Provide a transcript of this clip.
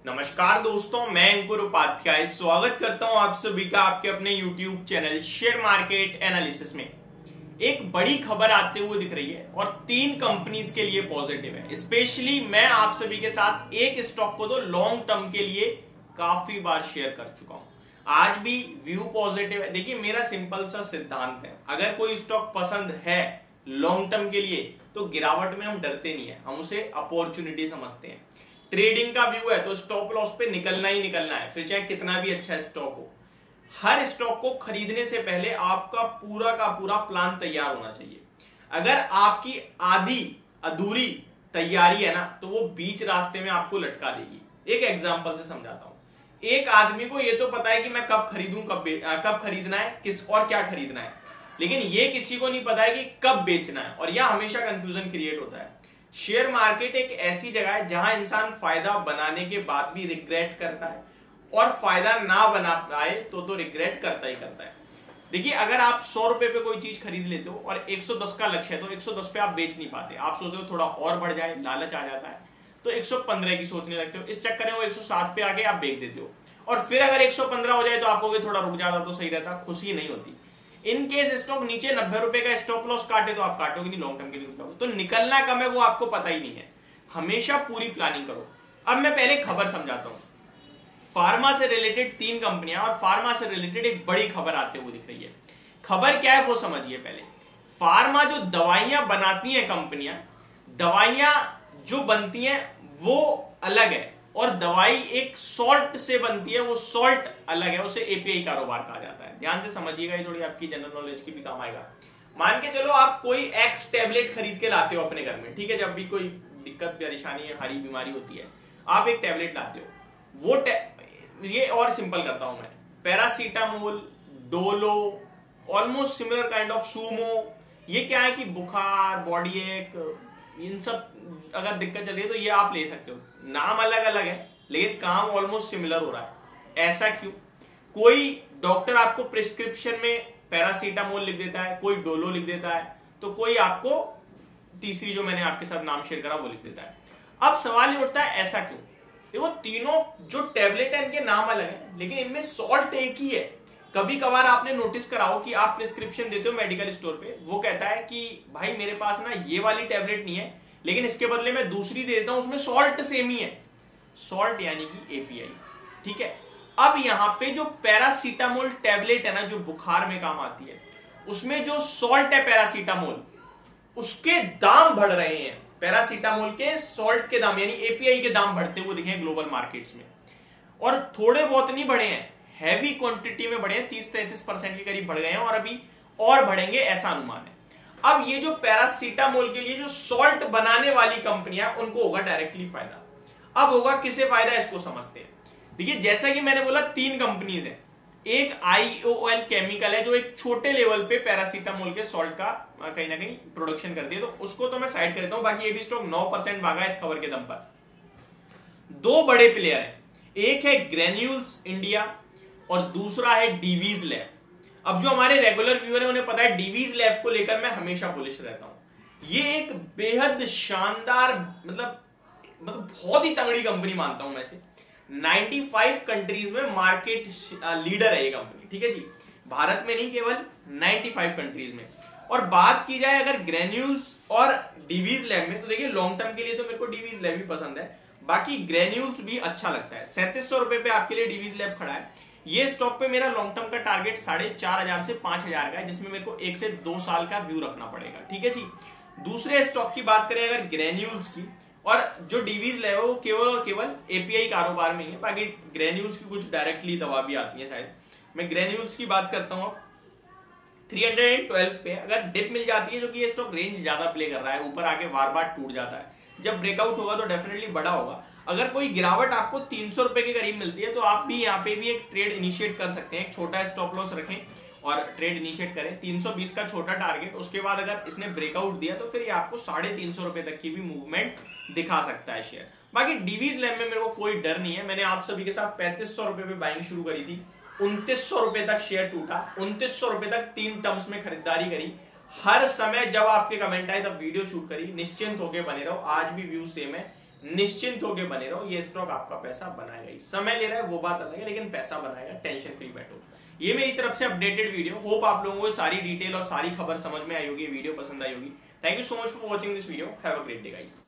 नमस्कार दोस्तों, मैं अंकुर उपाध्याय स्वागत करता हूं आप सभी का आपके अपने YouTube channel share market analysis में। एक बड़ी खबर आते हुए दिख रही है और 3 कंपनीज के लिए पॉजिटिव है। स्पेशली मैं आप सभी के साथ एक स्टॉक को तो लॉन्ग टर्म के लिए काफी बार शेयर कर चुका हूं। आज भी व्यू पॉजिटिव है। देखिए, मेरा सिंपल सा सिद्धांत है, अगर कोई स्टॉक पसंद है लॉन्ग टर्म के लिए तो गिरावट में हम डरते नहीं है, हम उसे अपॉर्चुनिटी समझते हैं। ट्रेडिंग का व्यू है तो स्टॉप लॉस पे निकलना ही निकलना है, फिर चाहे कितना भी अच्छा स्टॉक हो। हर स्टॉक को खरीदने से पहले आपका पूरा का पूरा प्लान तैयार होना चाहिए। अगर आपकी आधी अधूरी तैयारी है ना, तो वो बीच रास्ते में आपको लटका देगी। एक एग्जांपल से समझाता हूं। एक आदमी को ये तो पता है कि मैं कब खरीदूं, कब खरीदना है, किस और क्या खरीदना है, लेकिन ये किसी को नहीं पता है कि कब बेचना है, और यह हमेशा कंफ्यूजन क्रिएट होता है। शेयर मार्केट एक ऐसी जगह है जहां इंसान फायदा बनाने के बाद भी रिग्रेट करता है, और फायदा ना बना पाए तो रिग्रेट करता ही करता है। देखिए, अगर आप 100 रुपए पे कोई चीज खरीद लेते हो और 110 का लक्ष्य है तो 110 पे आप बेच नहीं पाते, आप सोचते हो थोड़ा और बढ़ जाए, लालच आ जाता है तो 115 की सोचने लगते हो। इस चक्कर में वो 107 पे आके आप बेच देते हो, और फिर अगर 115 हो जाए तो आपको थोड़ा रुक जाता तो सही रहता, खुशी नहीं होती। इन केस स्टॉक नीचे 90 रुपए का स्टॉप लॉस काटे तो आप काटोगे नहीं, लॉन्ग टर्म के लिए रुक जाओगे। तो निकलना कम है वो आपको पता ही नहीं है। हमेशा पूरी प्लानिंग करो। अब मैं पहले खबर समझाता हूं। फार्मा से रिलेटेड 3 कंपनियां और फार्मा से रिलेटेड एक बड़ी खबर आते हुए दिख रही है। खबर क्या है वो समझिए पहले। फार्मा जो दवाइयां बनाती हैं कंपनियां, दवाइयां जो बनती हैं वो अलग है, और दवाई एक सॉल्ट से बनती है, वो सॉल्ट अलग है, उसे एपीआई कारोबार कहा जाता है। ध्यान से समझिएगा, ये थोड़ी आपकी जनरल नॉलेज की भी काम आएगा। मान के चलो आप कोई एक्स टैबलेट खरीद के लाते हो अपने घर में, ठीक है। जब भी कोई दिक्कत परेशानी हरी बीमारी होती है, आप एक टैबलेट लाते हो। वो ये और सिंपल करता हूं मैं, paracetamol, Dolo, almost similar kind of Sumo. ये क्या है कि बुखार, बॉडी एक, इन सब अगर दिक्कत चल रही है तो ये आप ले सकते हो। नाम अलग अलग है लेकिन काम ऑलमोस्ट सिमिलर हो रहा है। ऐसा क्यों? कोई डॉक्टर आपको प्रिस्क्रिप्शन में पैरासीटामोल लिख देता है, कोई डोलो लिख देता है, तो कोई आपको तीसरी जो मैंने आपके साथ नाम शेयर करा वो लिख देता है। अब सवाल ये उठता है, ऐसा क्यों? देखो, तीनों जो टेबलेट है इनके नाम अलग है लेकिन इनमें सॉल्ट एक ही है। कभी कभार आपने नोटिस कराओ कि आप प्रिस्क्रिप्शन देते हो मेडिकल स्टोर पे, वो कहता है कि भाई मेरे पास ना ये वाली टेबलेट नहीं है, लेकिन इसके बदले मैं दूसरी दे देता हूं, उसमें सॉल्ट सेम ही है। सॉल्ट यानी कि एपीआई, ठीक है। अब यहां पे जो पैरासीटामोल टेबलेट है ना, जो बुखार में काम आती है, उसमें जो सॉल्ट है पैरासीटामोल, उसके दाम बढ़ रहे हैं। पैरासीटामोल के सॉल्ट के दाम यानी एपीआई के दाम बढ़ते हुए दिखे ग्लोबल मार्केट्स में, और थोड़े बहुत नहीं बढ़े हैं, हैवी क्वांटिटी में बढ़े हैं, 30-33% के करीब बढ़ गए हैं, और अभी और बढ़ेंगे ऐसा अनुमान है। अब ये जो पैरासीटामोल के लिए जो सॉल्ट बनाने वाली कंपनियां, उनको होगा डायरेक्टली फायदा। अब होगा किसे फायदा, इसको समझते हैं। देखिए, जैसा कि मैंने बोला 3 कंपनीज हैं। एक आईओएल केमिकल है जो एक छोटे लेवल पे पैरासीटामोल के सॉल्ट का कहीं ना कहीं प्रोडक्शन करती है, तो उसको तो मैं साइड कर देता हूं। बाकी ये भी स्टॉक 9% भागा इस खबर के दम पर। 2 बड़े प्लेयर हैं, एक है ग्रेन्यूल्स इंडिया और दूसरा है डीवीज लैब। अब जो हमारे रेगुलर व्यूअर है उन्हें पता है डीवीज लैब को लेकर मैं हमेशा बुलिश रहता हूं। ये एक बेहद शानदार, मतलब बहुत ही तगड़ी कंपनी मानता हूं मैं इसे। 95 कंट्रीज में मार्केट लीडर है ये कंपनी, ठीक है जी। भारत में नहीं, केवल 95 कंट्रीज में। और बात की जाए अगर ग्रेन्यूल्स और डीवीज लैब में, तो देखिए लॉन्ग टर्म के लिए तो मेरे को डीवीज लैब भी पसंद है, बाकी ग्रेन्यूल्स भी अच्छा लगता है। 3700 रुपए पे आपके लिए डीवीज लैब खड़ा है। ये स्टॉक पे मेरा लॉन्ग टर्म का टारगेट 4500 से 5000 का है, जिसमें मेरे को 1 से 2 साल का व्यू रखना पड़ेगा, ठीक है जी। दूसरे स्टॉक की बात करें अगर ग्रेन्यूल्स की, और जो डीवीज लैब है वो केवल और केवल एपीआई कारोबार में ही है, बाकी ग्रेन्यूल्स की कुछ डायरेक्टली दवा भी आती है शायद। मैं ग्रेन्यूल्स की बात करता हूं। 312 पे अगर डिप मिल जाती है, जो कि ये स्टॉक रेंज ज्यादा प्ले कर रहा है, ऊपर आके बार बार टूट जाता है, जब ब्रेकआउट होगा तो डेफिनेटली बड़ा होगा। अगर कोई गिरावट आपको 300 रुपए के करीब मिलती है तो आप भी यहाँ पे भी एक ट्रेड इनिशिएट कर सकते हैं। एक छोटा स्टॉप लॉस रखें और ट्रेड इनिशिएट करें। 320 का छोटा टारगेट, उसके बाद अगर इसने ब्रेकआउट दिया तो फिर ये आपको 350 रुपए तक की भी मूवमेंट दिखा सकता है शेयर। बाकी डीवीज लैब में मेरे को कोई डर नहीं है। मैंने आप सभी के साथ 3500 रुपए पे बाइंग शुरू करी थी, 2900 रुपए तक शेयर टूटा, 2900 रुपए तक 3 टर्म्स में खरीदारी करी। हर समय जब आपके कमेंट आए तब वीडियो शूट करी, निश्चिंत होकर बने रहो। आज भी व्यू सेम है, निश्चिंत होकर बने रहो, ये स्टॉक आपका पैसा बनाएगा ही। समय ले रहा है वो बात अलग है, लेकिन पैसा बनाएगा, टेंशन फ्री बैठो। ये मेरी तरफ से अपडेटेड वीडियो, होप आप लोगों को सारी डिटेल और सारी खबर समझ में आई होगी, वीडियो पसंद आई होगी। Thank you so much for watching this video, have a great day guys.